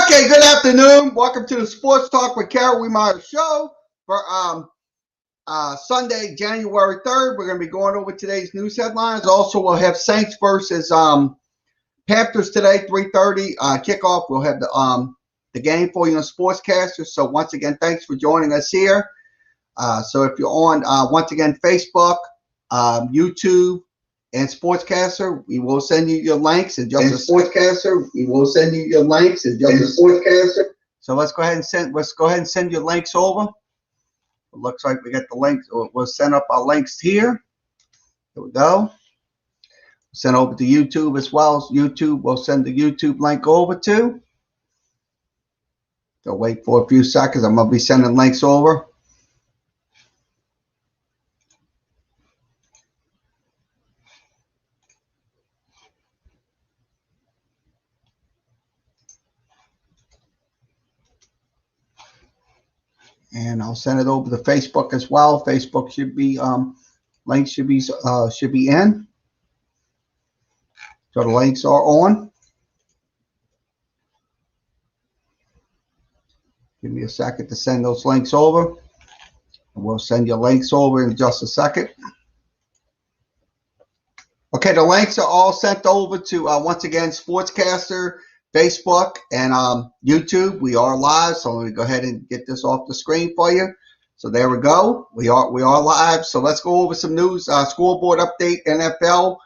Okay, good afternoon. Welcome to the Sports Talk with Kerry Wehmeyer show for Sunday, January 3rd. We're going to be going over today's news headlines. Also, we'll have Saints versus Panthers today, 3:30 kickoff. We'll have the game for you on Sportscaster. So once again, thanks for joining us here. So if you're on, once again, Facebook, YouTube, and Sportscaster, we will send you your links and just a Sportscaster. We will send you your links and just a Sportscaster. So let's go ahead and send your links over. It looks like we got the links. We'll send up our links here. Here we go. Send over to YouTube as well. YouTube, we'll send the YouTube link over to. So wait for a few seconds. I'm gonna be sending links over. And I'll send it over to Facebook as well. Facebook should be links should be in. So the links are on. Give me a second to send those links over. And we'll send you links over in just a second. Okay, the links are all sent over to once again Sportscaster, Facebook, and YouTube. We are live, so let me go ahead and get this off the screen for you. So there we go. We are live. So let's go over some news. Scoreboard update. NFL.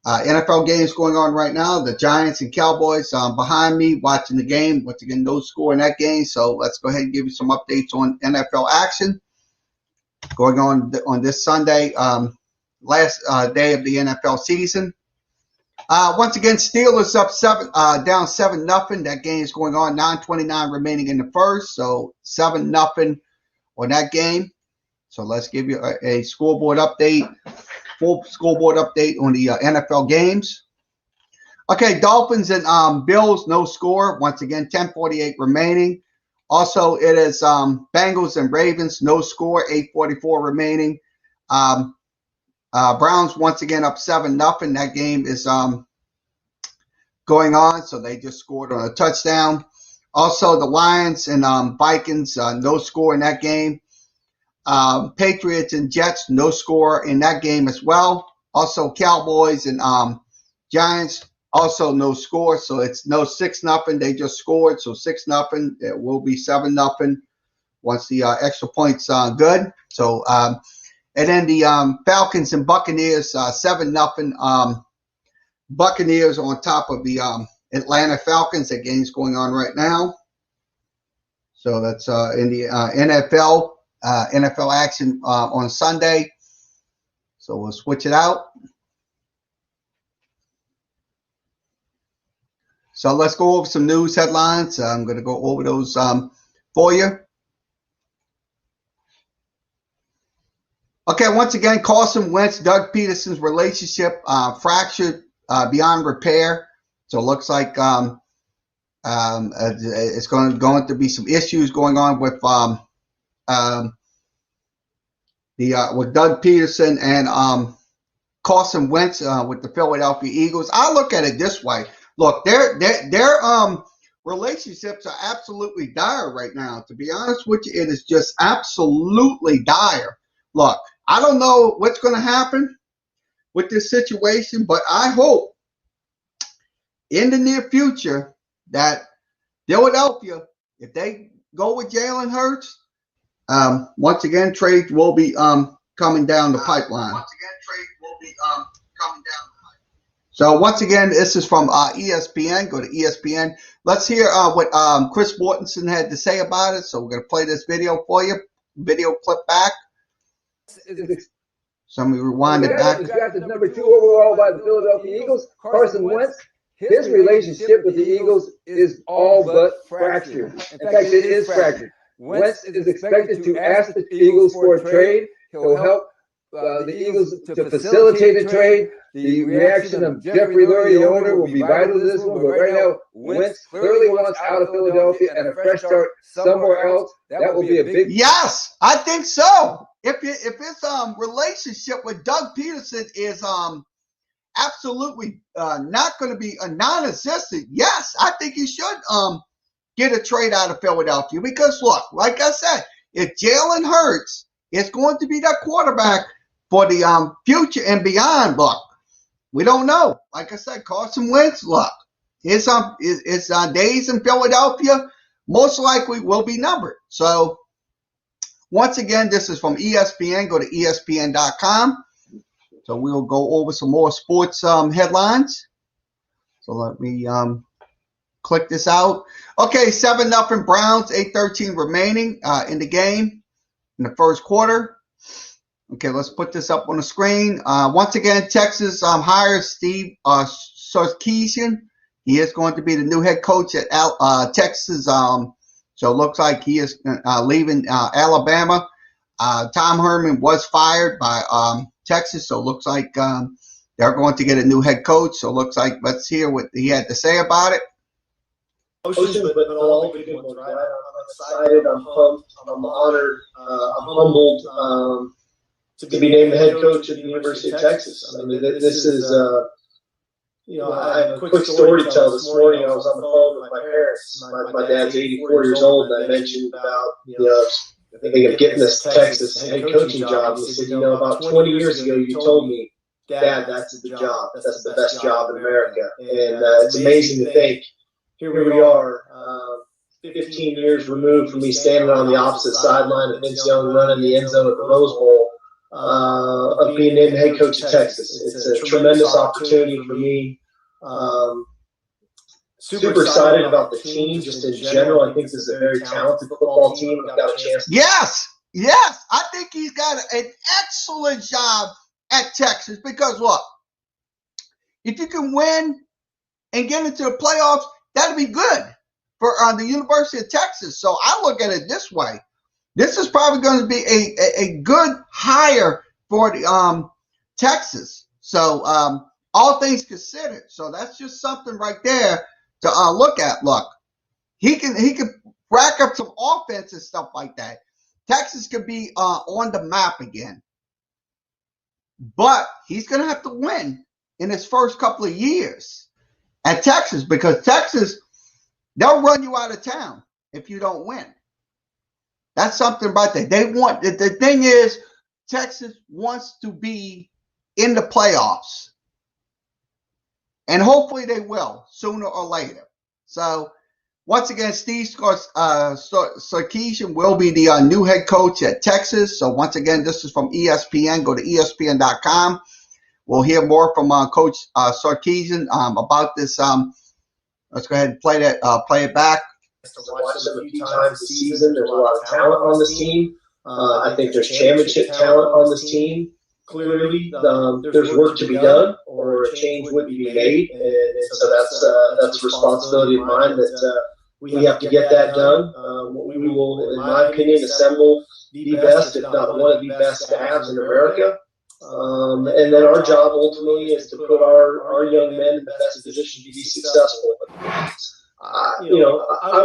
NFL games going on right now. The Giants and Cowboys behind me watching the game. Once again, no score in that game. So let's go ahead and give you some updates on NFL action going on this Sunday, last day of the NFL season. Once again, Steelers up down 7-0. That game is going on. 9:29 remaining in the first. So 7-0 on that game. So let's give you a scoreboard update. Full scoreboard update on the NFL games. Okay, Dolphins and Bills, no score. Once again, 10:48 remaining. Also, it is Bengals and Ravens, no score, 8:44 remaining. Browns once again up 7-0. That game is going on, so they just scored on a touchdown. Also, the Lions and Vikings, no score in that game. Patriots and Jets, no score in that game as well. Also, Cowboys and Giants, also no score. So it's no 6-0. They just scored, so 6-0. It will be 7-0 once the extra points good. So and then the Falcons and Buccaneers, 7-0. Buccaneers on top of the Atlanta Falcons. That game's going on right now. So that's in the NFL action on Sunday. So we'll switch it out. So let's go over some news headlines. I'm going to go over those for you. Okay, once again, Carson Wentz, Doug Peterson's relationship fractured beyond repair. So it looks like it's going to be some issues going on with with Doug Peterson and Carson Wentz with the Philadelphia Eagles. I look at it this way. Look, their relationships are absolutely dire right now. To be honest with you, it is just absolutely dire. Look, I don't know what's going to happen with this situation, but I hope in the near future that Philadelphia, if they go with Jalen Hurts, once again, trades will be coming down the pipeline. So once again, this is from ESPN. Go to ESPN. Let's hear what Chris Mortensen had to say about it. So we're going to play this video for you. Video clip back. So let me rewind it back. Drafted number 2 overall by the Philadelphia Eagles, Carson Wentz. His relationship with the Eagles is all but fractured. In fact, it is fractured. Wentz is expected to ask the Eagles for a trade. He'll help the Eagles to facilitate a trade. The reaction of Jeffrey Lurie, the owner, will be vital to this one. But right now, Wentz clearly wants out of Philadelphia and a fresh start somewhere else. That will be a big. Yes, I think so. If his relationship with Doug Peterson is absolutely not going to be a non-existent, yes, I think he should get a trade out of Philadelphia. Because look, like I said, if Jalen Hurts is going to be that quarterback for the future and beyond, look, we don't know. Like I said, Carson Wentz, look, his days in Philadelphia most likely will be numbered. So once again, this is from ESPN. Go to ESPN.com. So we'll go over some more sports headlines. So let me click this out. Okay, 7-0 Browns, 8:13 remaining in the game in the first quarter. Okay, let's put this up on the screen. Once again, Texas hires Steve Sarkisian. He is going to be the new head coach at Texas. So it looks like he is leaving Alabama. Tom Herman was fired by Texas, so it looks like they're going to get a new head coach. So it looks like, let's hear what he had to say about it. Emotions, but all the good ones, right? I'm excited, I'm pumped, I'm honored, I'm humbled to be named the head coach at the University of Texas. I mean, this is, I have a quick story to tell. This morning I was on the phone with my parents. My dad's 84 years old, and I mentioned about, thinking of getting this Texas head coaching job. He said, about 20 years ago you told me, Dad, that's the job. That's the best job in America. And it's amazing to think, here we are, 15 years removed from me standing on the opposite sideline of Vince Young running the end zone at the Rose Bowl, of being named head coach of Texas. It's a tremendous opportunity for me. Super excited about the team just in general. I think this is a very talented football team. I've got a chance. Yes. I think he's got an excellent job at Texas because, look, if you can win and get into the playoffs, that'd be good for the University of Texas. So I look at it this way. This is probably going to be a good hire for the Texas. So all things considered. So that's just something right there to look at. Look, he can rack up some offense and stuff like that. Texas could be on the map again. But he's going to have to win in his first couple of years at Texas because Texas, they'll run you out of town if you don't win. That's something about that. They want, the thing is, Texas wants to be in the playoffs. And hopefully they will, sooner or later. So, once again, Steve Sarkisian will be the new head coach at Texas. So, once again, this is from ESPN. Go to ESPN.com. We'll hear more from Coach Sarkisian about this. Let's go ahead and play it back. To watch them a few times this season. There's a lot of talent on this team. I think there's championship talent on this team. Clearly, there's work to be done, or a change would be made, and so that's a responsibility of mine that we have to get that done. We will, in my opinion, assemble the best, if not one of the best staffs in America. And then our job ultimately is to put our young men in the best position to be successful. I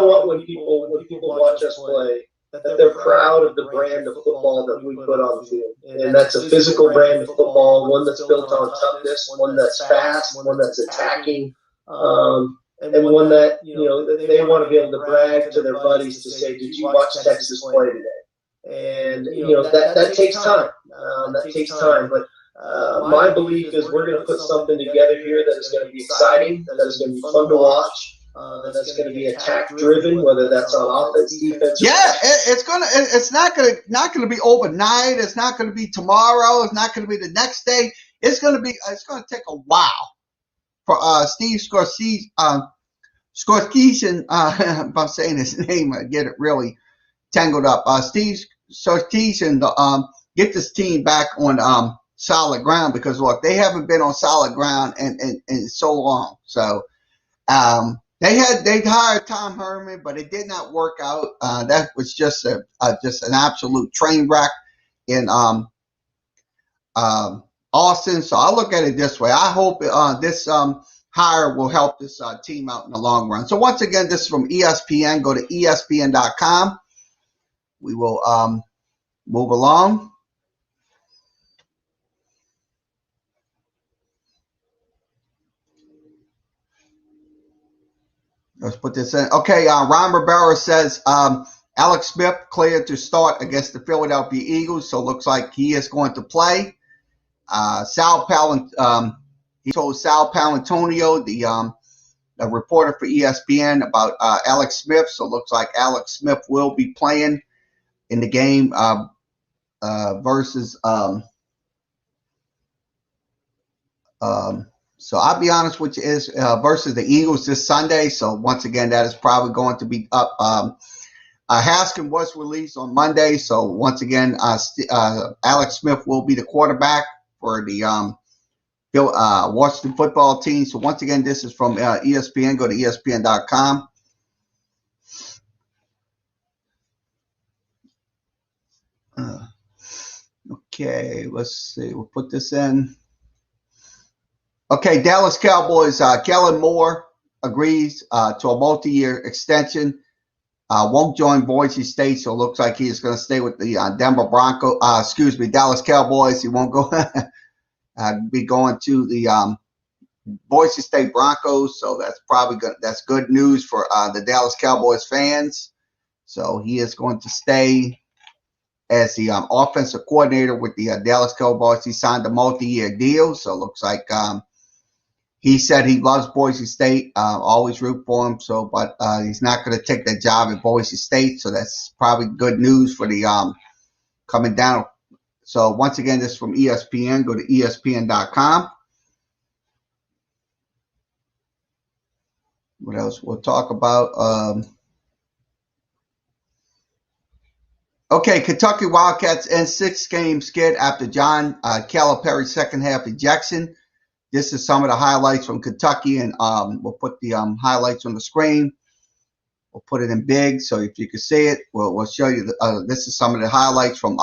want when people watch us play that they're proud of the brand of football that we put on the field. And that's a physical brand of football, one that's built on toughness, one that's fast, one that's attacking, and one that, they want to be able to brag to their buddies to say, did you watch Texas play today? And, that takes time. That takes time. But my belief is we're going to put something together here that is going to be exciting, that is going to be fun to watch. That's going to be attack driven, whether that's on offense, defense. Yeah, it's not gonna be overnight. It's not gonna be tomorrow. It's not gonna be the next day. It's gonna take a while for Steve Sarkisian. If I'm saying his name, I get it really tangled up. Steve Sarkisian to get this team back on solid ground because look, they haven't been on solid ground in so long. So. They hired Tom Herman, but it did not work out. That was just an absolute train wreck in Austin. So I look at it this way. I hope this hire will help this team out in the long run. So once again, this is from ESPN. Go to ESPN.com. We will move along. Let's put this in. Okay, Ron Rivera says Alex Smith cleared to start against the Philadelphia Eagles, so looks like he is going to play. He told Sal Palantonio, the reporter for ESPN, about Alex Smith. So it looks like Alex Smith will be playing in the game versus. So I'll be honest with you, is versus the Eagles this Sunday. So once again, that is probably going to be up. Haskins was released on Monday, so once again, Alex Smith will be the quarterback for the Washington football team. So once again, this is from ESPN. Go to ESPN.com. Okay, let's see. We'll put this in. Okay, Dallas Cowboys. Kellen Moore agrees to a multi-year extension. Won't join Boise State, so it looks like he is going to stay with the Dallas Cowboys. He won't go be going to the Boise State Broncos, so that's probably good. That's good news for the Dallas Cowboys fans. So he is going to stay as the offensive coordinator with the Dallas Cowboys. He signed a multi-year deal, so it looks like he said he loves Boise State, always root for him. So, but he's not going to take that job at Boise State. So that's probably good news for the coming down. So once again, this is from ESPN. Go to ESPN.com. What else we'll talk about? Okay, Kentucky Wildcats end 6-game skid after John Calipari's second half ejection. This is some of the highlights from Kentucky, and we'll put the highlights on the screen. We'll put it in big, so if you can see it, we'll show you. This is some of the highlights from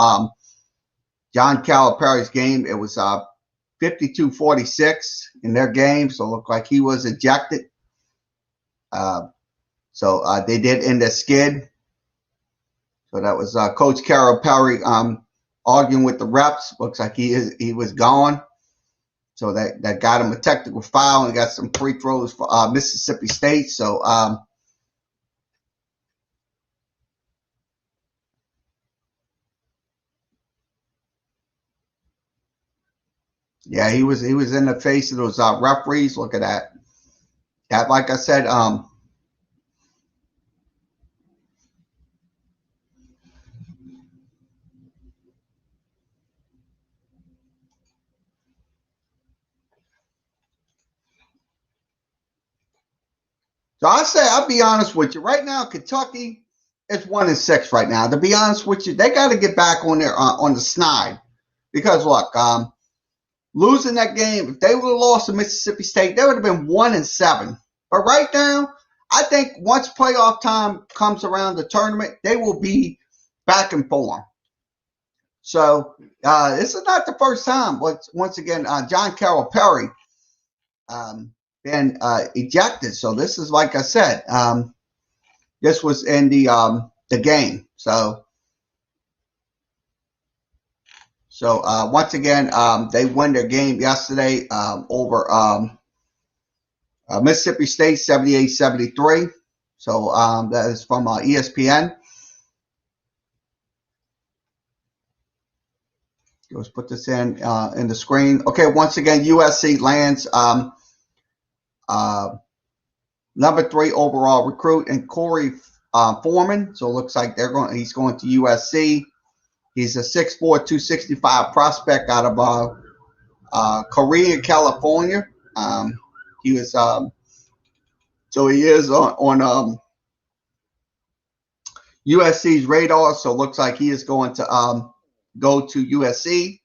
John Calipari's game. It was 52-46 in their game, so it looked like he was ejected. So they did end the skid. So that was Coach Calipari arguing with the refs. Looks like he was gone. So that got him a technical foul and got some free throws for Mississippi State. So yeah, he was in the face of those referees. Look at that. That, like I said, so I'll be honest with you. Right now, Kentucky is 1-6 right now. To be honest with you, they got to get back on their on the snide, because look, losing that game, if they would have lost to Mississippi State, they would have been 1-7. But right now, I think once playoff time comes around the tournament, they will be back in form. So this is not the first time. But once again, John Calipari been ejected. So this is, like I said, this was in the game. So once again, they won their game yesterday over Mississippi State 78-73. So that is from ESPN. Let's put this in the screen. Okay, once again, USC lands number 3 overall recruit and Corey Foreman. So it looks like he's going to USC. He's a 6'4", 265 prospect out of Korea, California. He was so he is on USC's radar. So it looks like he is going to go to USC.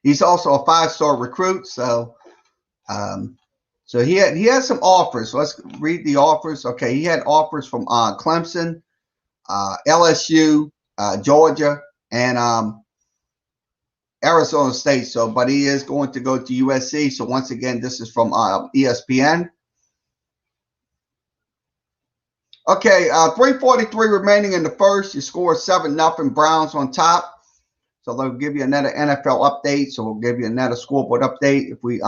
He's also a 5-star recruit. So so he had some offers. So let's read the offers. Okay, he had offers from Clemson, LSU, Georgia, and Arizona State. So, but he is going to go to USC. So once again, this is from ESPN. Okay, 3:43 remaining in the first. You score 7-0. Browns on top. So they'll give you another NFL update. So we'll give you another scoreboard update if we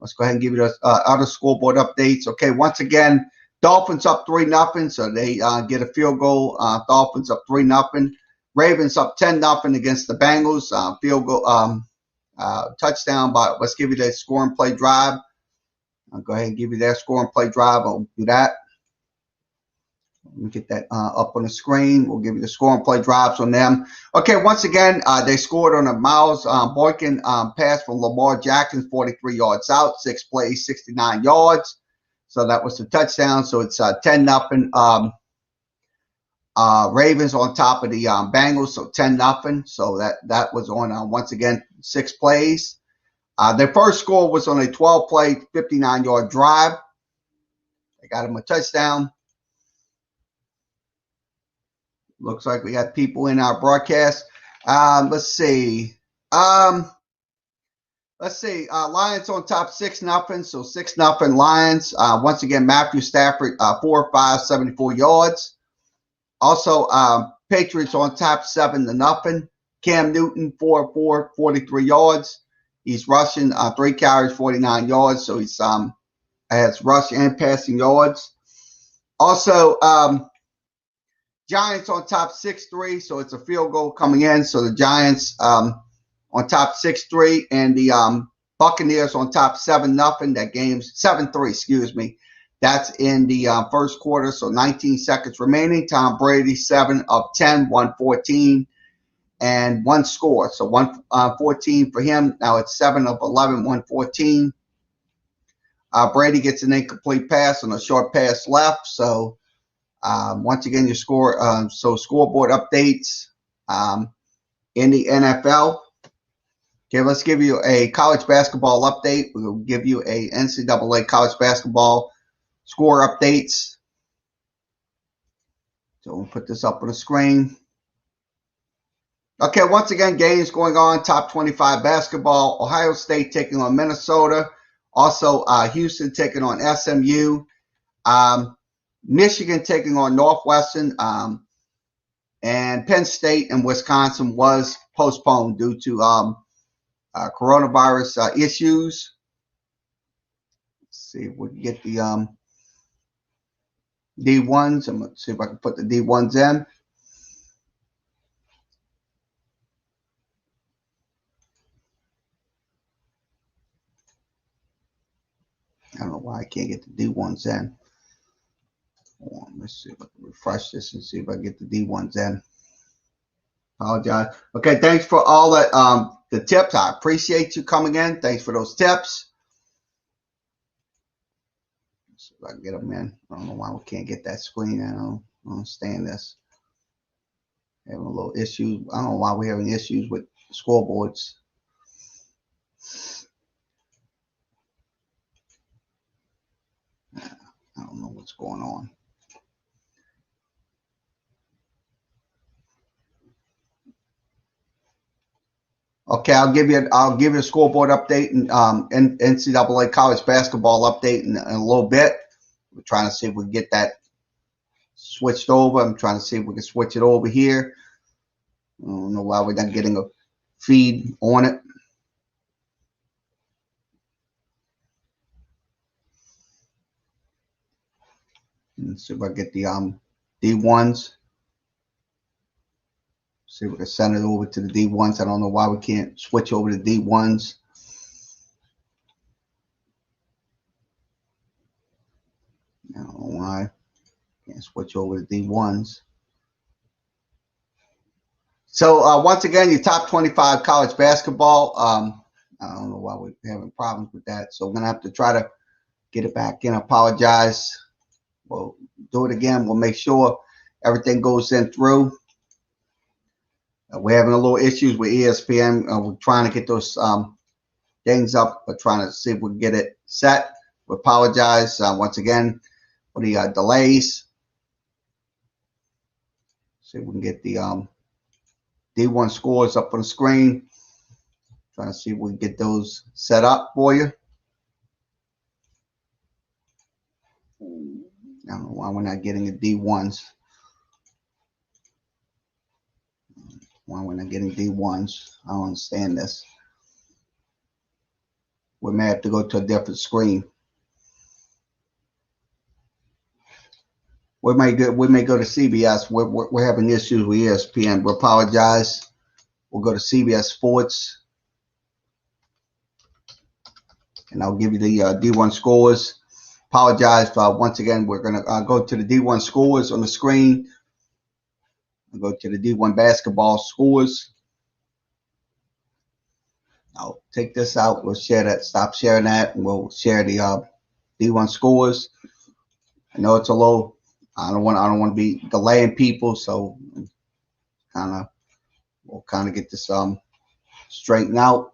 Let's go ahead and give you the other scoreboard updates. Okay, once again, Dolphins up 3-0, so they get a field goal. Dolphins up 3-0. Ravens up 10-0 against the Bengals. Field goal, touchdown. But let's give you the score and play drive. I'll go ahead and give you that score and play drive. I'll do that. Let me get that up on the screen. We'll give you the score and play drives on them. Okay, once again, they scored on a Miles Boykin pass from Lamar Jackson, 43 yards out, 6 plays, 69 yards. So that was the touchdown. So it's 10-0. Ravens on top of the Bengals, so 10-0. So that was on, once again, 6 plays. Their first score was on a 12-play, 59-yard drive. They got him a touchdown. Looks like we got people in our broadcast. Let's see. Lions on top 6-0. So 6-0 Lions. Once again, Matthew Stafford, 4 of 5, 74 yards. Also, Patriots on top 7-0. Cam Newton, 4 of 4, 43 yards. He's rushing 3 carries, 49 yards. So he's has rush and passing yards. Also, Giants on top 6-3, so it's a field goal coming in. So the Giants on top 6-3, and the Buccaneers on top 7-0. That game's 7-3, excuse me. That's in the first quarter, so 19 seconds remaining. Tom Brady, 7 of 10, 114, and 1 score. So 114 for him. Now it's 7 of 11, 114. Brady gets an incomplete pass on a short pass left. So once again, your score. So scoreboard updates in the NFL. Okay, let's give you a college basketball update. We'll give you a NCAA college basketball score updates. So we'll put this up on the screen. Okay, once again, games going on. Top 25 basketball. Ohio State taking on Minnesota. Also, Houston taking on SMU. Michigan taking on Northwestern. And Penn State and Wisconsin was postponed due to coronavirus issues. Let's see if we can get the D1s. I'm going to see if I can put the D1s in. I don't know why I can't get the D1s in. Hold on, let's see if I can refresh this and see if I get the D1s in. Apologize. Okay, thanks for all that the tips. I appreciate you coming in. Thanks for those tips. Let's see if I can get them in. I don't know why we can't get that screen. I don't understand this. Having a little issues. I don't know why we're having issues with scoreboards. I don't know what's going on. Okay, I'll give you a scoreboard update and NCAA college basketball update in a little bit. We're trying to see if we can get that switched over. I'm trying to see if we can switch it over here. I don't know why we're not getting a feed on it. Let's see if I get the D1s. See if we can send it over to the D1s. I don't know why we can't switch over to D1s. I don't know why. Can't switch over to D1s. So once again, your top 25 college basketball. I don't know why we're having problems with that. So we're going to have to try to get it back in. I apologize. We'll do it again. We'll make sure everything goes in through. We're having a little issues with ESPN. We're trying to get those things up, but trying to see if we can get it set. We apologize once again for the delays. See if we can get the D1 scores up on the screen. Trying to see if we can get those set up for you. I don't know why we're not getting the D1s. Why we're not getting D1s. I don't understand this. We may have to go to a different screen. We may go to CBS. We're having issues with ESPN. We apologize. We'll go to CBS Sports, and I'll give you the D1 scores. Apologize. Once again, we're going to go to the D1 scores on the screen. We'll go to the D1 basketball scores. I'll take this out. We'll share that. Stop sharing that, and we'll share the D1 scores. I know it's a little. I don't want to be delaying people, so we'll kind of get this straightened out.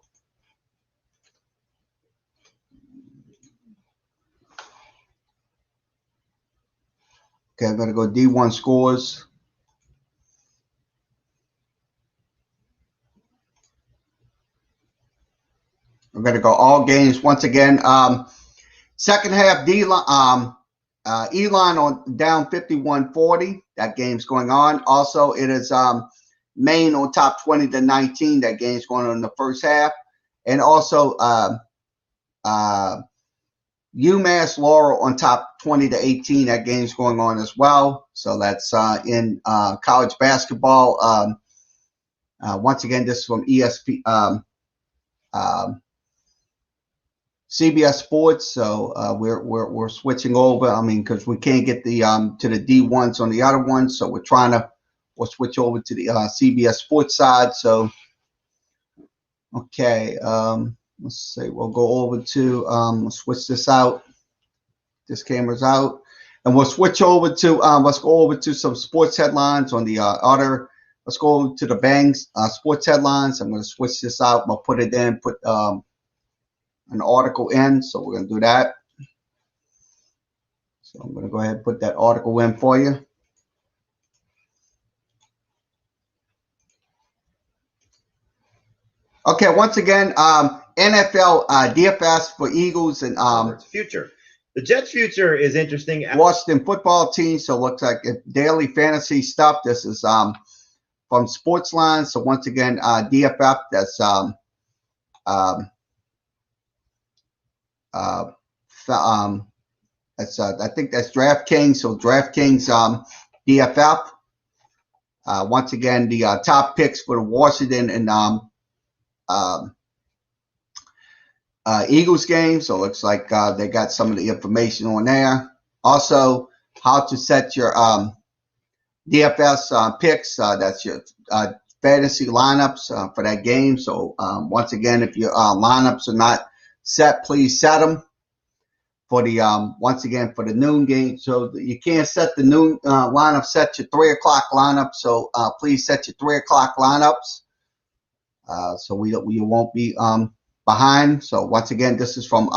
Okay, I'm going to go D1 scores. I'm going to go all games once again. Second half, Elon on down 51-40. That game's going on. Also, it is Maine on top 20-19. That game's going on in the first half. And also UMass Laurel on top 20-18. That game's going on as well. So that's in college basketball. Once again, this is from CBS Sports, so we're switching over. I mean, because we can't get the to the D1s on the other ones, so we'll switch over to the CBS Sports side. So, okay, let's see. We'll go over to we'll switch this out. This camera's out, and we'll switch over to let's go over to some sports headlines on the other. Let's go over to the Bangs sports headlines. I'm going to switch this out. I'll put it in. Put an article in, so we're going to do that. So I'm going to go ahead and put that article in for you. Okay, once again, NFL DFS for Eagles and future. The Jets' future is interesting. Washington football team. So it looks like daily fantasy stuff. This is from Sportsline. So once again, DFF. That's I think that's DraftKings. So DraftKings DFF. Once again, the top picks for the Washington and Eagles game. So it looks like they got some of the information on there. Also, how to set your DFS picks. That's your fantasy lineups for that game. So once again, if your lineups are not set, please set them for the once again for the noon game. So you can't set the noon lineup. Set your 3 o'clock lineup. So please set your 3 o'clock lineups. So we won't be behind. So once again, this is from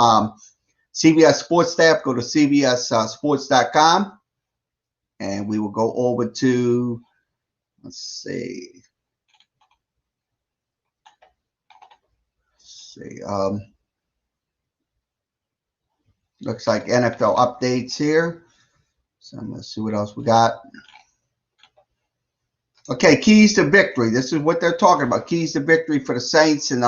CBS Sports staff. Go to cbssports.com, and we will go over to, let's see. Looks like NFL updates here. So I'm going to see what else we got. Okay, keys to victory. This is what they're talking about. Keys to victory for the Saints and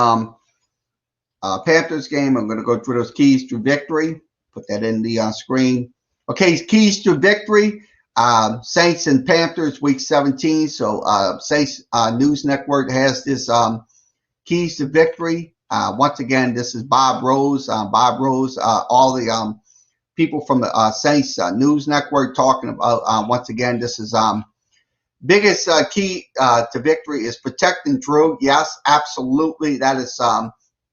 Panthers game. I'm going to go through those keys to victory. Put that in the screen. Okay, keys to victory. Saints and Panthers week 17. So Saints News Network has this keys to victory. Once again, this is Bob Rose. Bob Rose, all the people from the Saints News Network talking about, once again, this is biggest key to victory is protecting Drew. Yes, absolutely. That is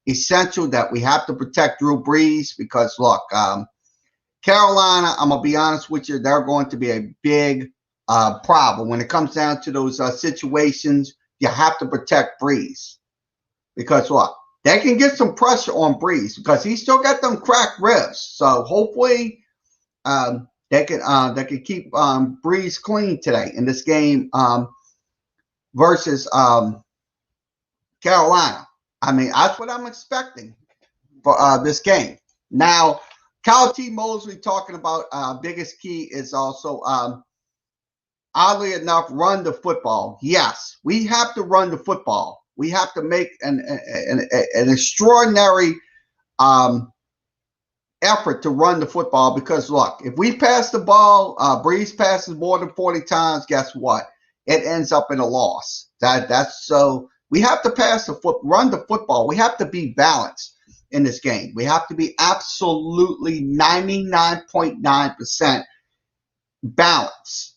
essential that we have to protect Drew Brees because, look, Carolina, I'm going to be honest with you, they're going to be a big problem. When it comes down to those situations, you have to protect Brees. Because, look, they can get some pressure on Brees because he's still got them cracked ribs. So hopefully they can keep Brees clean today in this game versus Carolina. I mean, that's what I'm expecting for this game. Now, Kyle T. Mosley talking about biggest key is also, oddly enough, run the football. Yes, we have to run the football. We have to make an extraordinary effort to run the football, because look, if we pass the ball, Breeze passes more than 40 times, guess what? It ends up in a loss. That's so we have to run the football. We have to be balanced in this game. We have to be absolutely 99.9% balanced.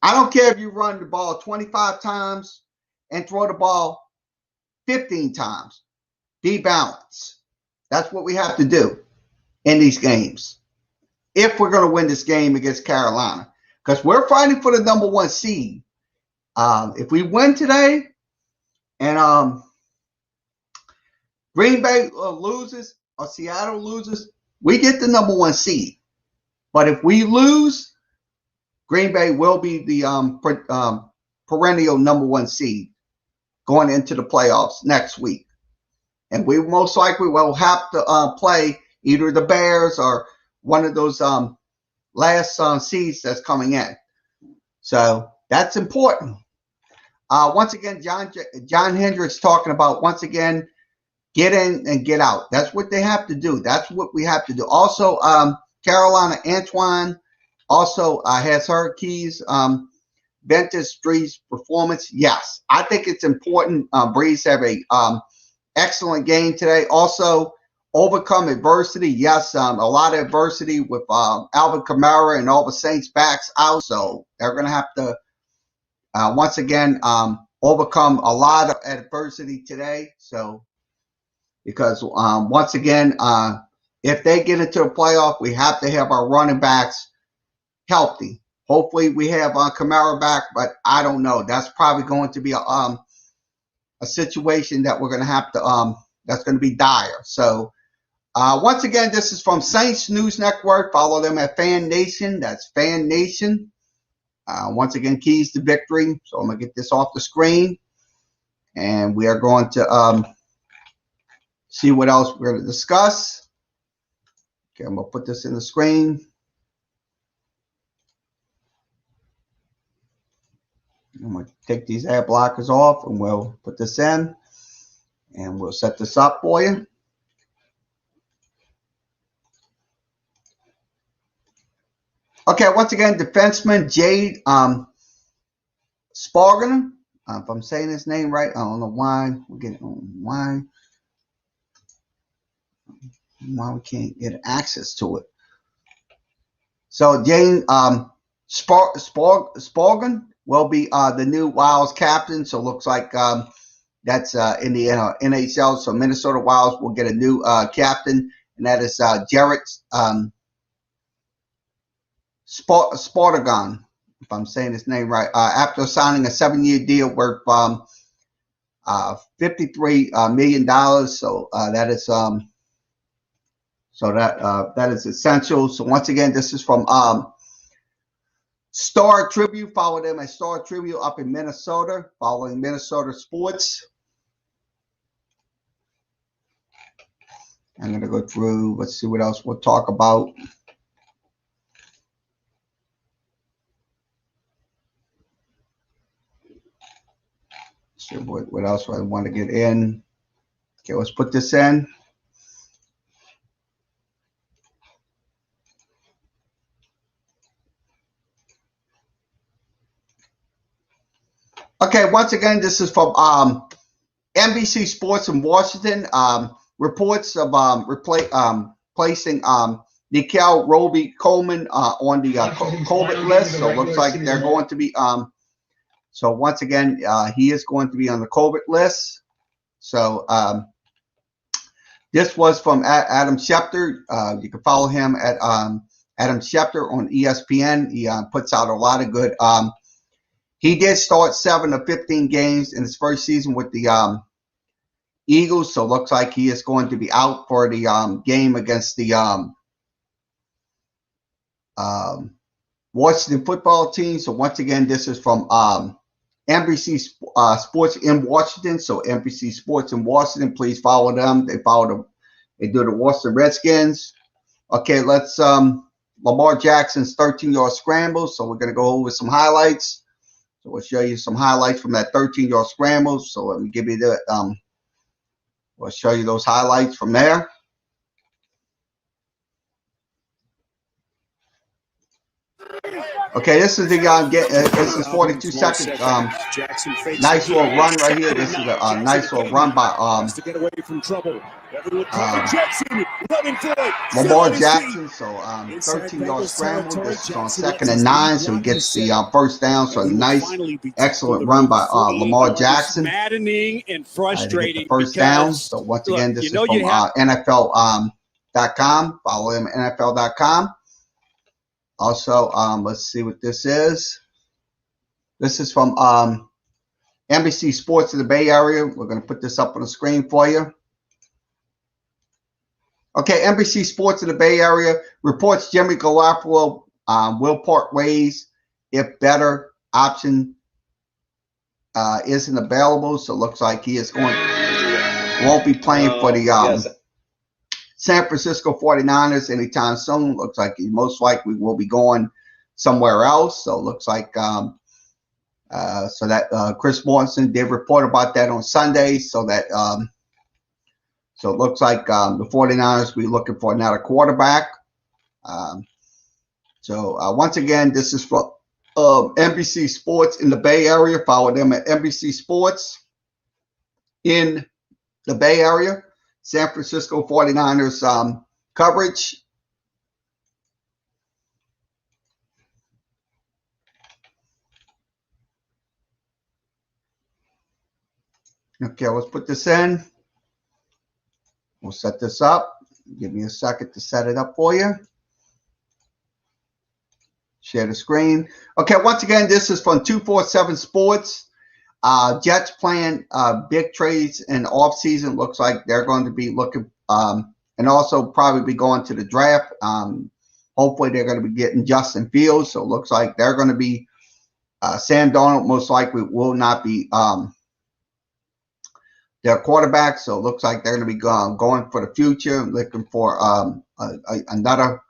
I don't care if you run the ball 25 times and throw the ball 15 times. Be balanced. That's what we have to do in these games if we're going to win this game against Carolina, because we're fighting for the #1 seed. If we win today and Green Bay loses or Seattle loses, we get the #1 seed. But if we lose, Green Bay will be the perennial #1 seed going into the playoffs next week. And we most likely will have to play either the Bears or one of those last seeds that's coming in. So that's important. Once again, John Hendricks talking about, once again, get in and get out. That's what they have to do. That's what we have to do. Also, Carolina Antoine also has her keys. Ventus Breeze performance. Yes, I think it's important. Breeze have a excellent game today. Also, overcome adversity. Yes, a lot of adversity with Alvin Kamara and all the Saints backs out. So they're going to have to, once again, overcome a lot of adversity today. So, because once again, if they get into the playoff, we have to have our running backs healthy. Hopefully we have Kamara back, but I don't know. That's probably going to be a situation that we're going to have to, that's going to be dire. So, once again, this is from Saints News Network. Follow them at Fan Nation. That's Fan Nation. Once again, keys to victory. So I'm going to get this off the screen. And we are going to see what else we're going to discuss. Okay, I'm going to put this in the screen. I'm going to take these ad blockers off and we'll put this in. And we'll set this up for you. Okay, once again, defenseman Jade Spargan. If I'm saying his name right, I don't know why. We'll get why we can't get access to it. So Jane Spargan will be the new Wilds captain. So it looks like that's in the NHL. So Minnesota Wilds will get a new captain, and that is Jarrett Spartagon, if I'm saying his name right, after signing a 7-year deal worth $53 million. So that is that is essential. So once again, this is from Star Tribune. Follow them at Star Tribune up in Minnesota, following Minnesota sports. I'm going to go through. Let's see what else we'll talk about. See what else I want to get in. Okay, let's put this in. Okay, once again, this is from NBC Sports in Washington. Reports of placing Nikel Roby Coleman on the COVID list. So it looks like they're going to be so once again, he is going to be on the COVID list. So this was from Adam Schefter. You can follow him at Adam Schefter on ESPN. He puts out a lot of good. He did start 7 of 15 games in his first season with the Eagles. So it looks like he is going to be out for the game against the Washington football team. So once again, this is from NBC Sports in Washington. So NBC Sports in Washington, please follow them. They do the Washington Redskins. Okay, let's Lamar Jackson's 13-yard scramble. So we're going to go over some highlights. So we'll show you some highlights from that 13-yard scramble. So let me give you the we'll show you those highlights from there. Okay, this is the this is 42 seconds. Nice little run right here. This is a nice little run by Lamar Jackson. So 13-yard scramble. This is on 2nd and 9. So he gets the first down. So nice, excellent run by Lamar Jackson. Maddening and frustrating. The first down. So once again, this is from NFL.com. Follow him at NFL.com. Also, let's see what this is. This is from NBC Sports in the Bay Area. We're going to put this up on the screen for you. Okay, NBC Sports in the Bay Area reports Jimmy Garoppolo will part ways if better option isn't available. So it looks like he is won't be playing for the San Francisco 49ers anytime soon. Looks like he most likely will be going somewhere else. So it looks like Chris Morrison did report about that on Sunday. So that so it looks like the 49ers will be looking for another quarterback. Once again, this is from NBC Sports in the Bay Area. Follow them at NBC Sports in the Bay Area. San Francisco 49ers coverage. Okay, let's put this in. We'll set this up. Give me a second to set it up for you. Share the screen. Okay, once again, this is from 247 Sports. Jets playing big trades in off season. Looks like they're going to be looking and also probably be going to the draft. Hopefully they're going to be getting Justin Fields. So it looks like they're going to be Sam Darnold most likely will not be their quarterback. So it looks like they're going to be going for the future, looking for another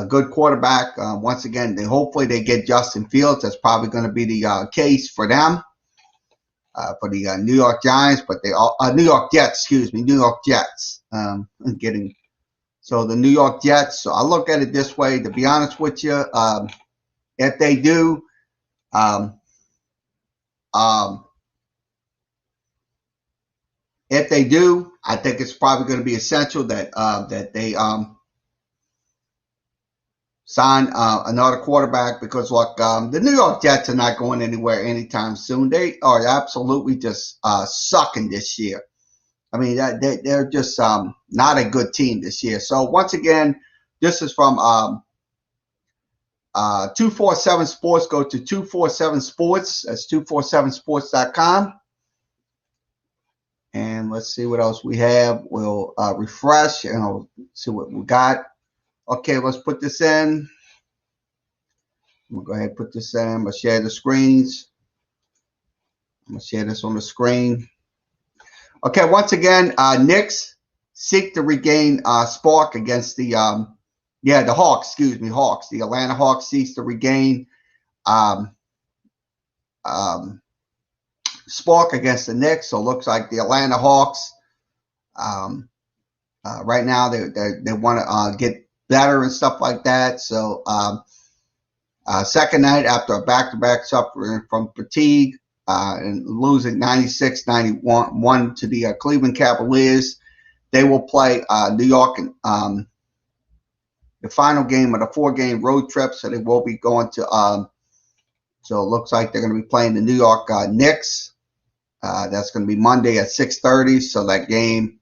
good quarterback. Once again, hopefully they get Justin Fields. That's probably going to be the case for them. For the New York Giants, but they all New York Jets, excuse me, New York Jets. So the New York Jets. So I look at it this way. To be honest with you, if they do, I think it's probably going to be essential that they sign another quarterback, because look, the New York Jets are not going anywhere anytime soon. They are absolutely just sucking this year. I mean, they're just not a good team this year. So once again, this is from 247 Sports. Go to 247 Sports. That's 247sports.com. And let's see what else we have. We'll refresh and I'll see what we got. Okay, let's put this in. I'm going to go ahead and put this in. I'm going to share the screens. I'm going to share this on the screen. Okay, once again, Knicks seek to regain spark against the Hawks, excuse me, Hawks. The Atlanta Hawks seeks to regain spark against the Knicks. So it looks like the Atlanta Hawks right now they want to get better and stuff like that. So second night after a back-to-back suffering from fatigue and losing 96-91 to the Cleveland Cavaliers, they will play New York in the final game of the 4-game road trip. So they will be going to so it looks like they're going to be playing the New York Knicks. That's going to be Monday at 6:30. So that game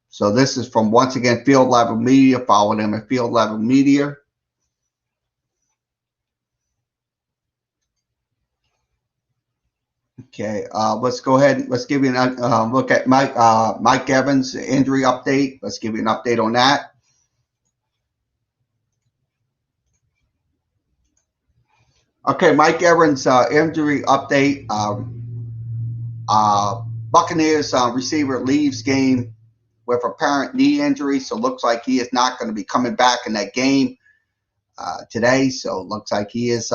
so this is from, once again, Field Level Media. Follow them at Field Level Media. Okay, let's go ahead. Let's give you an look at Mike Evans injury update. Let's give you an update on that. Okay, Mike Evans injury update. Buccaneers receiver leaves game with apparent knee injury, so it looks like he is not going to be coming back in that game today. So it looks like he is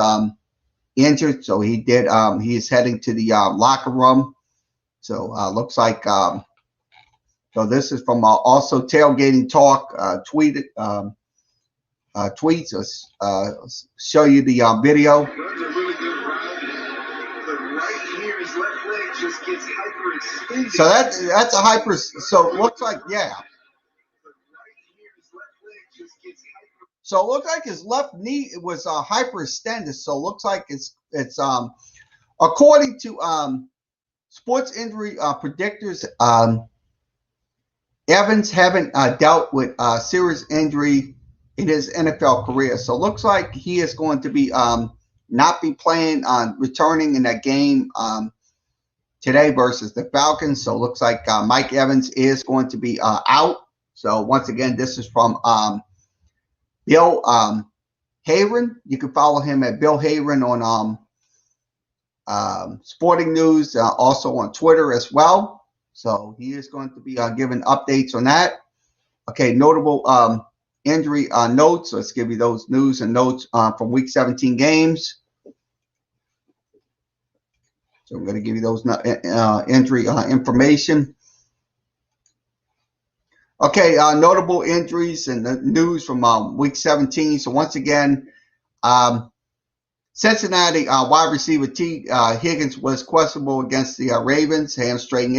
injured. So he is heading to the locker room. So looks like so this is from also Tailgating Talk tweeted tweets or show you the video. So that's a hyper. So it looks like, yeah. So it looks like his left knee was hyperextended. So it looks like it's according to sports injury predictors, Evans haven't dealt with serious injury in his NFL career. So it looks like he is going to be not be playing returning in that game today versus the Falcons. So it looks like Mike Evans is going to be out. So once again, this is from Bill Hayron. You can follow him at Bill Hayron on Sporting News, also on Twitter as well. So he is going to be giving updates on that. Okay, notable injury notes. Let's give you those news and notes from Week 17 games. So I'm going to give you those injury information. Okay, notable injuries and the news from Week 17. So once again, Cincinnati wide receiver T. Higgins was questionable against the Ravens, hamstring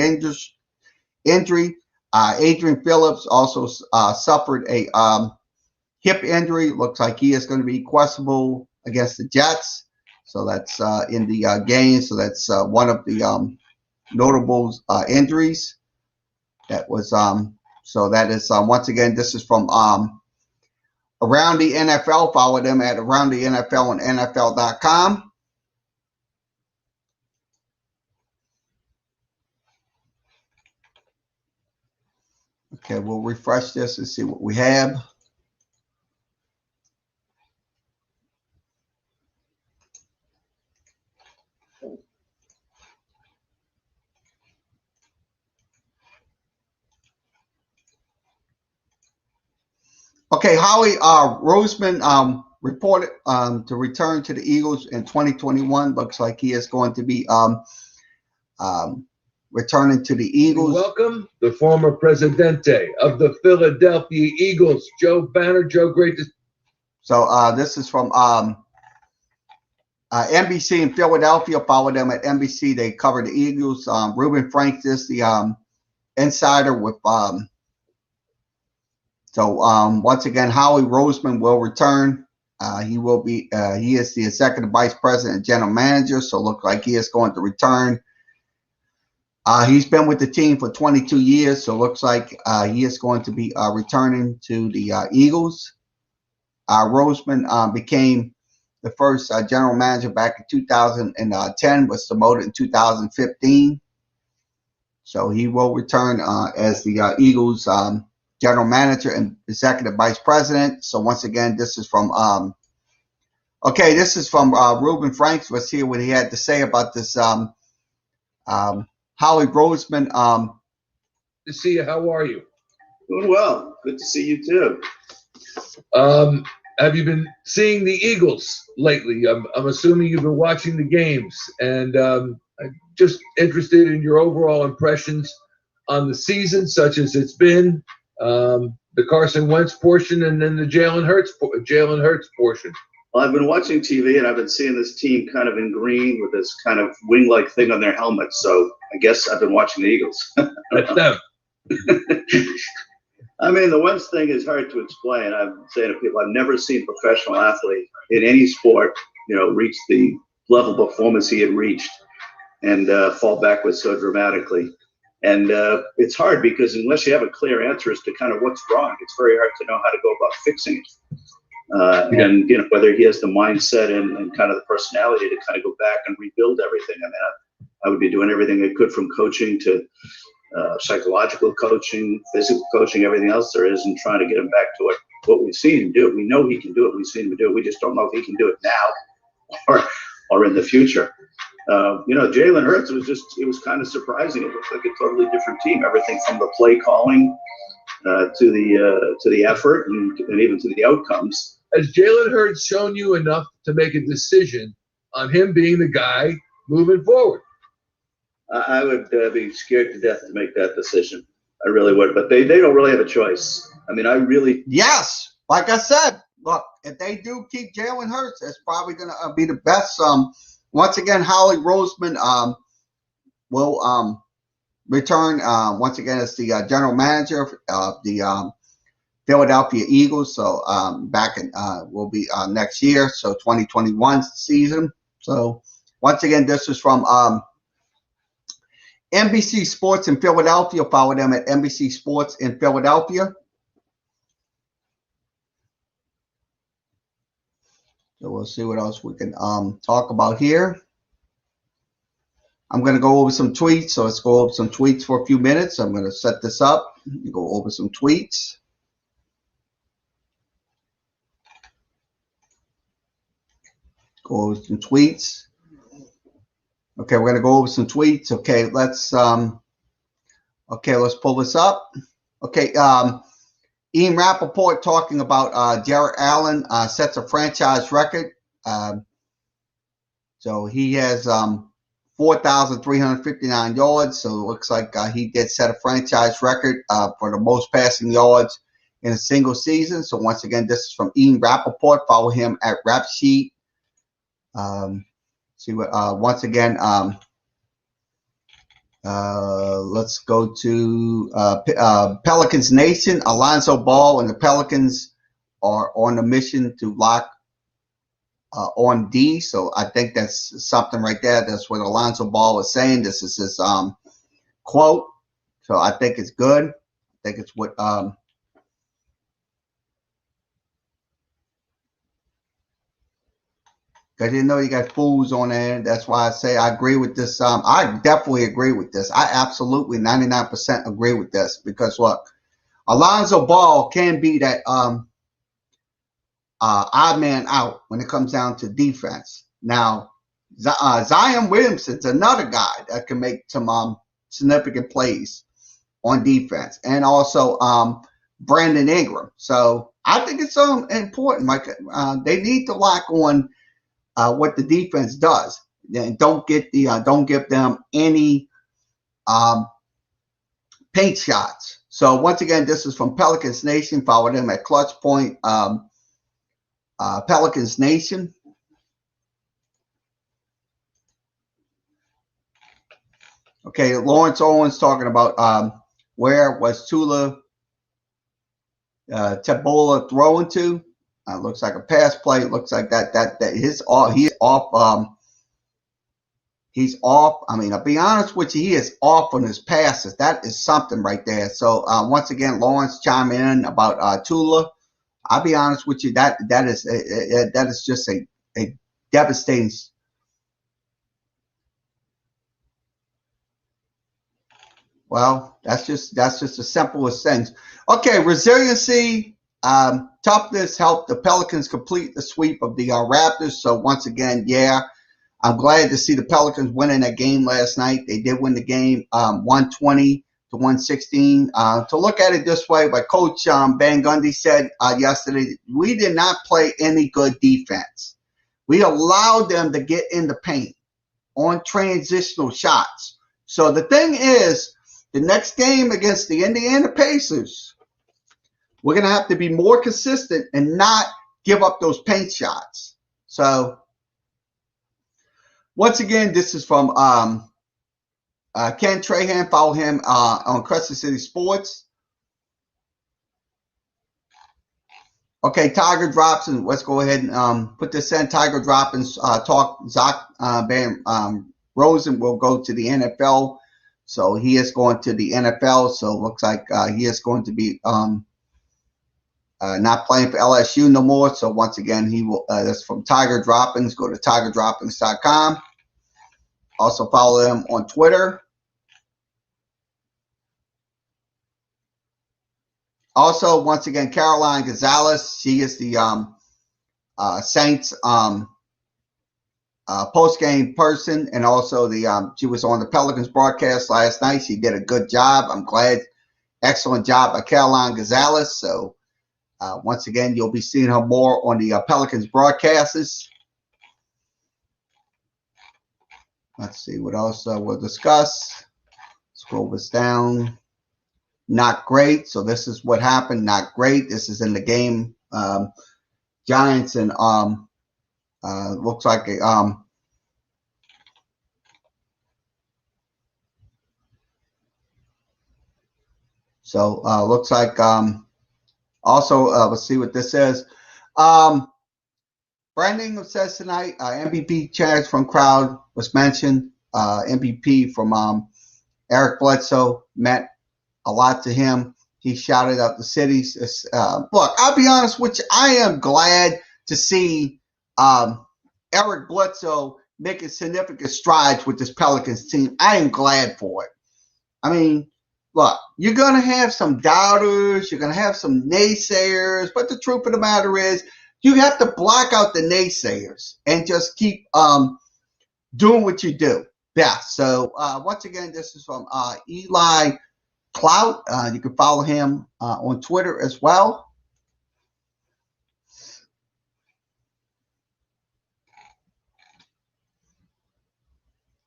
injury. Adrian Phillips also suffered a hip injury. Looks like he is going to be questionable against the Jets. So that's in the game. So that's one of the notable injuries. That was so that is once again, this is from Around the NFL. Follow them at Around the NFL on NFL.com. Okay, we'll refresh this and see what we have. Okay, Howie Roseman reported to return to the Eagles in 2021. Looks like he is going to be returning to the Eagles. Welcome the former presidente of the Philadelphia Eagles, Joe Banner. Joe, great to. So this is from NBC in Philadelphia. Follow them at NBC. They cover the Eagles. Reuben Franks is the insider with. So once again, Howie Roseman will return. He will be. He is the executive vice president and general manager. So look like he is going to return. He's been with the team for 22 years. So looks like he is going to be returning to the Eagles. Roseman became the first general manager back in 2010. Was demoted in 2015. So he will return as the Eagles. General manager and executive vice president. So once again, this is from this is from Reuben Franks. Let's hear what he had to say about this. Howie Roseman. To see you. How are you? Doing well. Good to see you too. Have you been seeing the Eagles lately? I'm assuming you've been watching the games, and I'm just interested in your overall impressions on the season, such as it's been. The Carson Wentz portion, and then the Jalen Hurts portion. Well, I've been watching TV, and I've been seeing this team kind of in green with this kind of wing-like thing on their helmets. So I guess I've been watching the Eagles. That's them. I mean, the Wentz thing is hard to explain. I'm saying to people, I've never seen a professional athlete in any sport, reach the level of performance he had reached and fall backwards so dramatically. And it's hard because unless you have a clear answer as to kind of what's wrong, it's very hard to know how to go about fixing it. And whether he has the mindset and kind of the personality to kind of go back and rebuild everything. I mean, I would be doing everything I could, from coaching to psychological coaching, physical coaching, everything else there is, and trying to get him back to what we've seen him do. We know he can do it. We've seen him do it. We just don't know if he can do it now or in the future. Jalen Hurts it was kind of surprising. It looked like a totally different team. Everything from the play calling to the effort and even to the outcomes. Has Jalen Hurts shown you enough to make a decision on him being the guy moving forward? I would be scared to death to make that decision. I really would, but they don't really have a choice. I mean, yes, like I said, look, if they do keep Jalen Hurts, it's probably going to be the best. Once again, Howie Roseman will return once again as the general manager of the Philadelphia Eagles. So back in will be next year, so 2021 season. So once again, this is from NBC Sports in Philadelphia. Follow them at NBC Sports in Philadelphia. So we'll see what else we can talk about here. I'm going to go over some tweets. So let's go over some tweets for a few minutes. I'm going to set this up and go over some tweets. Go over some tweets. Okay, we're going to go over some tweets. Okay, let's pull this up. Okay, Ian Rappaport talking about Jared Allen sets a franchise record. So he has 4,359 yards. So it looks like he did set a franchise record for the most passing yards in a single season. So once again, this is from Ian Rappaport. Follow him at RapSheet. See what once again. Let's go to Pelicans Nation. Alonzo Ball and the Pelicans are on a mission to lock on D. So I think that's something right there. That's what Alonzo Ball is saying. This is his quote. So I think it's good. I think it's what because you know you got fools on there. That's why I say I agree with this. I definitely agree with this. I absolutely 99% agree with this because look, Alonzo Ball can be that odd man out when it comes down to defense. Now, Zion Williamson's another guy that can make some significant plays on defense, and also Brandon Ingram. So I think it's important. Like they need to lock on what the defense does, and don't give them any paint shots. So once again, this is from Pelicans Nation. Follow them at Clutch Point Pelicans Nation. Okay, Lawrence Owens talking about where was Tula Tabola throwing to. Looks like a pass play. Looks like that he's off. He's off. I mean, I'll be honest with you, he is off on his passes. That is something right there. So once again, Lawrence chime in about Tula. I'll be honest with you, that is just a devastating. Well, that's just the simplest things. Okay, resiliency. Toughness helped the Pelicans complete the sweep of the Raptors. So once again, yeah, I'm glad to see the Pelicans winning that game last night. They did win the game 120 to 116. To look at it this way, like Coach Van Gundy said yesterday, we did not play any good defense. We allowed them to get in the paint on transitional shots. So the thing is, the next game against the Indiana Pacers, we're going to have to be more consistent and not give up those paint shots. So, once again, this is from Ken Trahan. Follow him on Crescent City Sports. Okay, Tiger drops, and let's go ahead and put this in. Tiger drops and talk. Zach Van Rosen will go to the NFL. So, he is going to the NFL. So, it looks like he is going to be not playing for LSU no more. So once again, he will. That's from Tiger Droppings. Go to tigerdroppings.com. Also follow them on Twitter. Also, once again, Caroline Gonzalez. She is the Saints post-game person, and also she was on the Pelicans broadcast last night. She did a good job. I'm glad. Excellent job by Caroline Gonzalez. So. Once again, you'll be seeing her more on the Pelicans broadcasts. Let's see what else we'll discuss. Scroll this down. Not great. So this is what happened. Not great. This is in the game Giants, and looks like a so looks like also let's see what this is. Branding says tonight MVP chance from crowd was mentioned. MVP from Eric Bledsoe meant a lot to him. He shouted out the cities. Look, I'll be honest with you. I am glad to see Eric Bledsoe making significant strides with this Pelicans team. I am glad for it. I mean, look, you're going to have some doubters. You're going to have some naysayers. But the truth of the matter is you have to block out the naysayers and just keep doing what you do. Yeah, so once again, this is from Eli Clout. You can follow him on Twitter as well.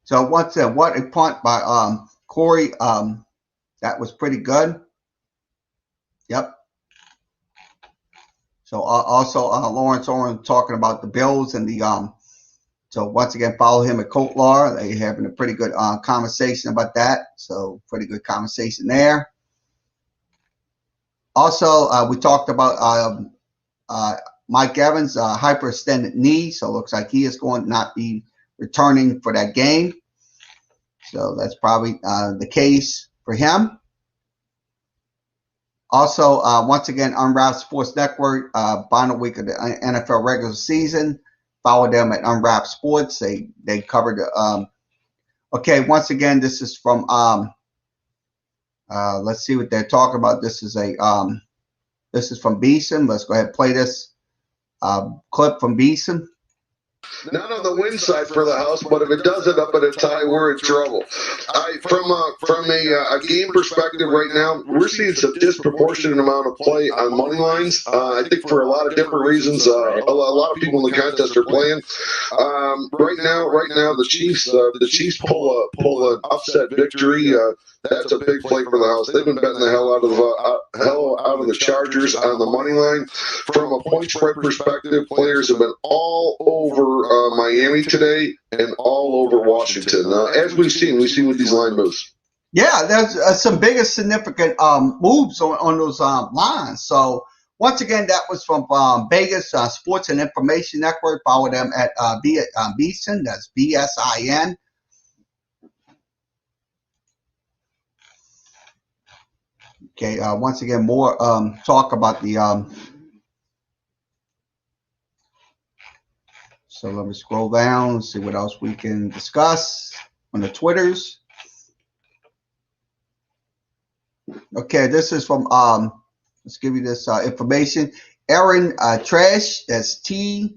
So once again, what a punt by Corey. That was pretty good. Yep. So also Lawrence Owen talking about the Bills and the so once again, follow him at Colt Law. They're having a pretty good conversation about that. So pretty good conversation there. Also, we talked about Mike Evans' hyperextended knee. So it looks like he is going to not be returning for that game. So that's probably the case for him. Also, once again, Unwrapped Sports Network, final week of the NFL regular season. Follow them at Unwrapped Sports. They covered the okay, once again, this is from let's see what they're talking about. This is from Beeson. Let's go ahead and play this clip from Beeson. Not on the win side for the house, but if it does end up at a tie, we're in trouble. From a game perspective right now, we're seeing some disproportionate amount of play on money lines. I think for a lot of different reasons. A lot of people in the contest are playing. Right now, the Chiefs pull an upset victory. That's a big play for the house. They've been betting the hell out of the Chargers on the money line. From a point spread perspective, players have been all over Miami today and all over Washington. As we've seen with these line moves. Yeah, there's some bigger significant moves on those lines. So once again, that was from Vegas Sports and Information Network. Follow them at Beeson. That's BSIN. Okay, once again, more talk about the so let me scroll down, see what else we can discuss on the Twitters. Okay, this is from let's give you this information. Aaron Trash, that's TREASH.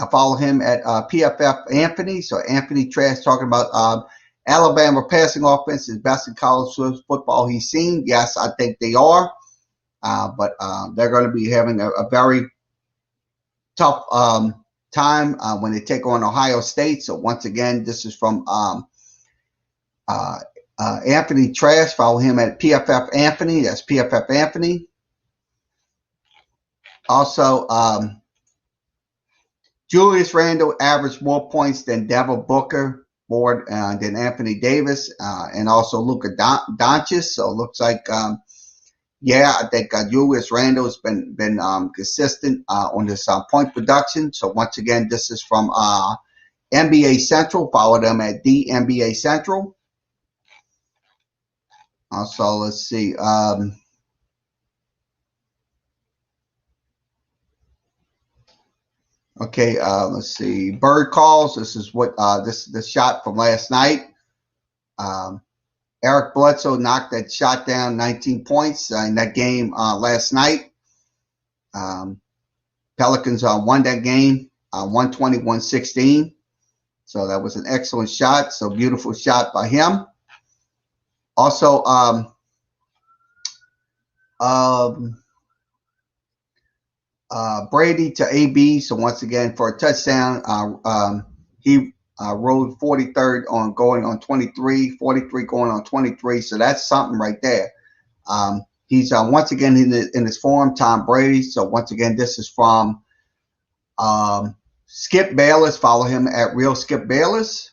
Follow him at PFF Anthony. So Anthony Trash talking about Alabama passing offense is best in college football he's seen. Yes, I think they are. But they're going to be having a very tough time when they take on Ohio State. So once again, this is from Anthony Trash. Follow him at PFF Anthony. That's PFF Anthony. Also, Julius Randle averaged more points than Devin Booker, more than Anthony Davis, and also Luka Doncic. So it looks like yeah, I think Julius Randle has been consistent on this point production. So once again, this is from NBA Central. Follow them at the NBA Central. Also, let's see. Okay, let's see. Bird calls. This is what this shot from last night. Eric Bledsoe knocked that shot down, 19 points in that game last night. Pelicans won that game 120-116. So that was an excellent shot. So beautiful shot by him. Also, Brady to AB. So once again, for a touchdown, he rode 43rd on going on 23, 43 going on 23. So that's something right there. He's once again in his form, Tom Brady. So once again, this is from Skip Bayless. Follow him at Real Skip Bayless.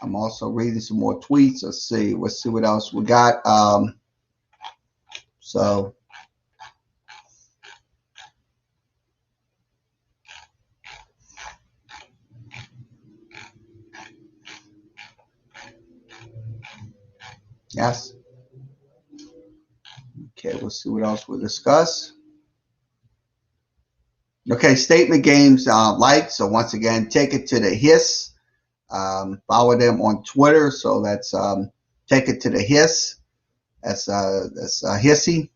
I'm also reading some more tweets. Let's see what else we got. So yes. Okay, we'll see what else we'll discuss. Okay, statement games like. So once again, take it to the hiss. Follow them on Twitter. So that's take it to the hiss. That's hissy.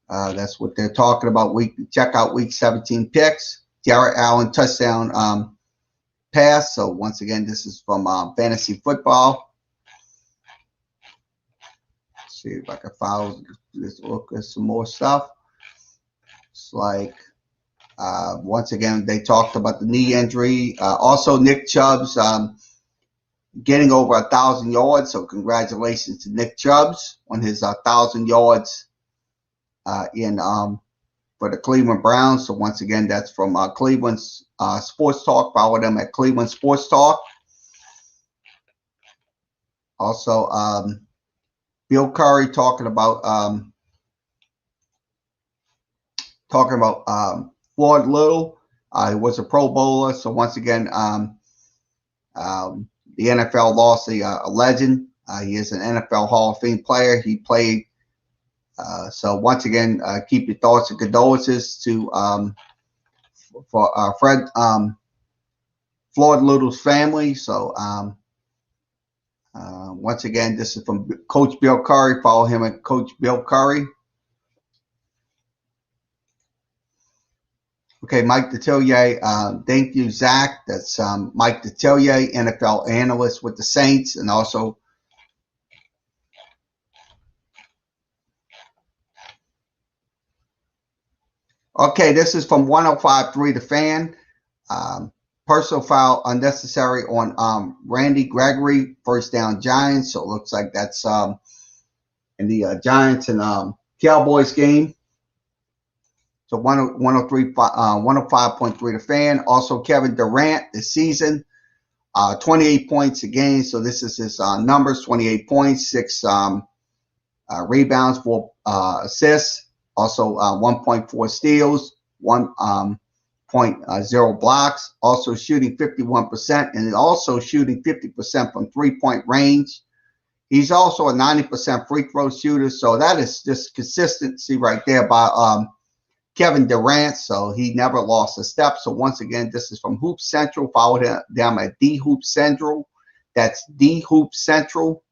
That's what they're talking about. Check out week 17 picks. Jarrett Allen touchdown pass. So once again, this is from fantasy football. Let's see if I can follow this. Look at some more stuff. It's like once again they talked about the knee injury. Also, Nick Chubb's getting over 1,000 yards. So congratulations to Nick Chubb's on his 1,000 yards in for the Cleveland Browns. So once again, that's from Cleveland's Sports Talk. Follow them at Cleveland Sports Talk. Also, Bill Curry talking about Floyd Little. He was a Pro Bowler. So once again, the NFL lost a legend. He is an NFL Hall of Fame player. He played. So once again, keep your thoughts and condolences to for Floyd Little's family. So once again, this is from Coach Bill Curry. Follow him at Coach Bill Curry. Okay, Mike Detillier. Thank you, Zach. That's Mike Detillier, NFL analyst with the Saints, and also okay, this is from 105.3 The Fan. Personal foul unnecessary on Randy Gregory, first down Giants. So it looks like that's in the Giants and Cowboys game. So 105.3 The Fan. Also Kevin Durant this season, 28 points a game. So this is his numbers: 28 points, 6 rebounds, 4 assists. Also 1.4 steals, 1.0 blocks. Also shooting 51%, and also shooting 50% from 3-point range. He's also a 90% free throw shooter. So that is just consistency right there by Kevin Durant. So he never lost a step. So once again, this is from Hoop Central. Follow them at D Hoop Central. That's D Hoop Central.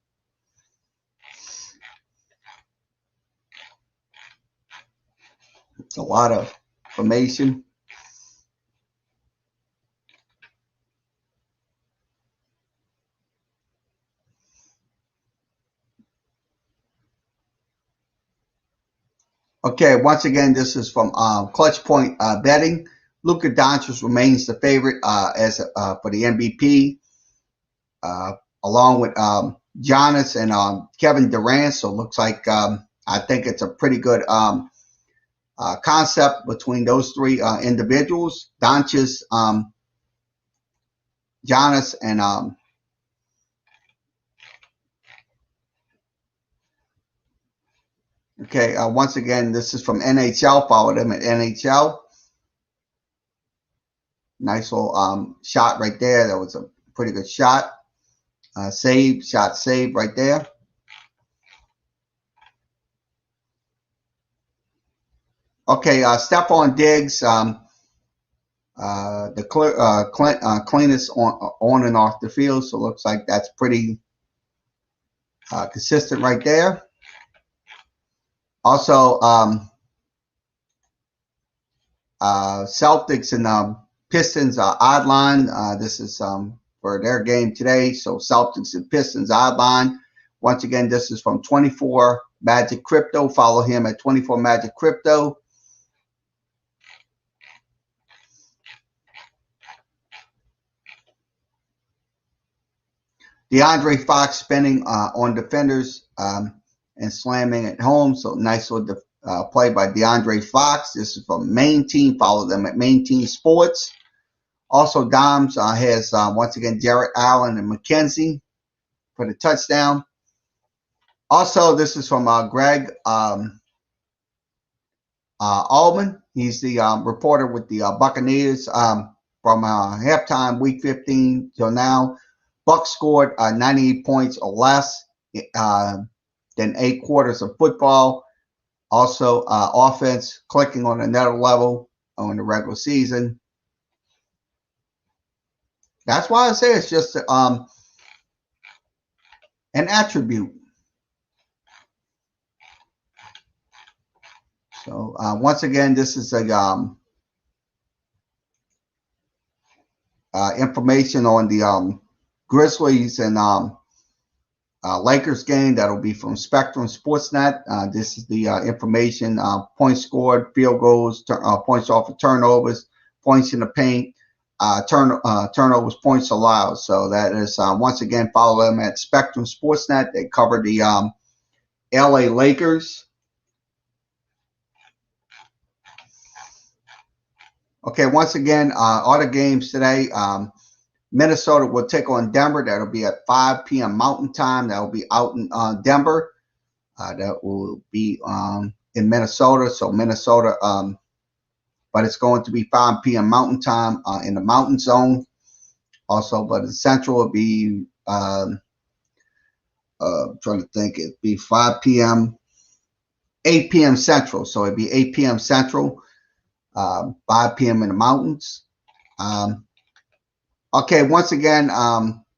It's a lot of information. Okay, once again, this is from Clutch Point Betting. Luka Doncic remains the favorite as for the MVP, along with Giannis and Kevin Durant. So it looks like I think it's a pretty good concept between those three individuals: Doncic, Giannis, and okay. Once again, this is from NHL. Follow them at NHL. Nice little shot right there. That was a pretty good shot. Shot saved right there. Okay, Stephon Diggs, the cleanest on and off the field. So it looks like that's pretty consistent right there. Also, Celtics and Pistons odd line. This is for their game today. So Celtics and Pistons odd line. Once again, this is from 24 Magic Crypto. Follow him at 24 Magic Crypto. DeAndre Fox spinning on defenders and slamming at home. So nice little play by DeAndre Fox. This is from Main Team. Follow them at Main Team Sports. Also, Doms has, once again, Jarrett Allen and McKenzie for the touchdown. Also, this is from Greg Allman. He's the reporter with the Buccaneers from halftime, week 15 till now. Bucs scored 98 points or less than 8 quarters of football. Also, offense clicking on another level on the regular season. That's why I say it's just an attribute. So once again, this is a information on the Grizzlies and Lakers game. That'll be from Spectrum Sportsnet. This is the information: points scored, field goals, points off of turnovers, points in the paint, turnovers, points allowed. So that is once again, follow them at Spectrum Sportsnet. They cover the LA Lakers. Okay, once again, other games today. Minnesota will take on Denver. That'll be at 5 p.m. Mountain Time. That'll be out in Denver. That will be in Minnesota. So Minnesota, but it's going to be 5 p.m. Mountain Time in the Mountain Zone. Also, but in Central will be trying to think. It'd be 5 p.m. 8 p.m. Central. So it'd be 8 p.m. Central. 5 p.m. in the mountains. Okay, once again,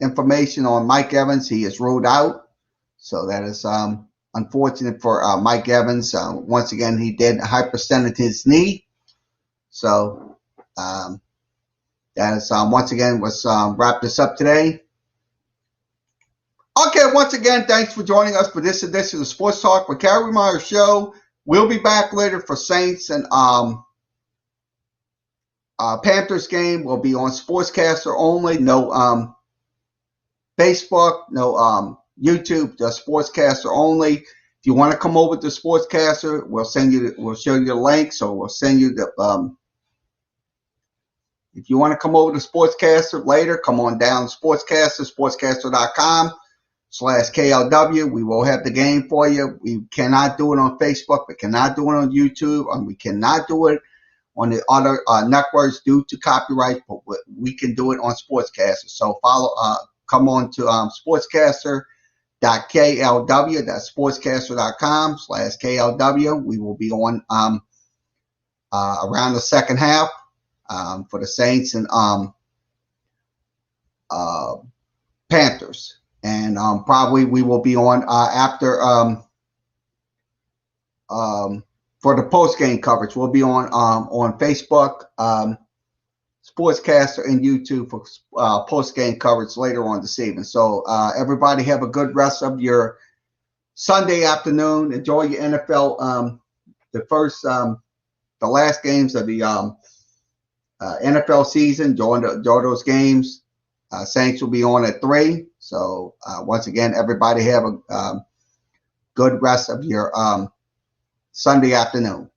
information on Mike Evans. He is ruled out. So that is unfortunate for Mike Evans. Once again, he did hyperextended his knee. So that is once again, let's wrap this up today. Okay, once again, thanks for joining us for this edition of Sports Talk with Kerry Wehmeyer Show. We'll be back later for Saints and Panthers game. Will be on Sportscaster only. No Facebook, no YouTube, just Sportscaster only. If you want to come over to Sportscaster, we'll show you the link. So we'll send you the if you want to come over to Sportscaster later, come on down to Sportscaster, sportscaster.com/KLW. We will have the game for you. We cannot do it on Facebook. We cannot do it on YouTube. And we cannot do it on the other networks due to copyright, but we can do it on Sportscaster. So come on to sportscaster.klw. That's sportscaster.com/KLW. We will be on around the second half for the Saints and Panthers. And probably we will be on after for the post-game coverage. We'll be on Facebook, Sportscaster, and YouTube for post-game coverage later on this evening. So everybody have a good rest of your Sunday afternoon. Enjoy your NFL, the last games of the NFL season. Enjoy those games. Saints will be on at 3. So once again, everybody have a good rest of your Sunday afternoon.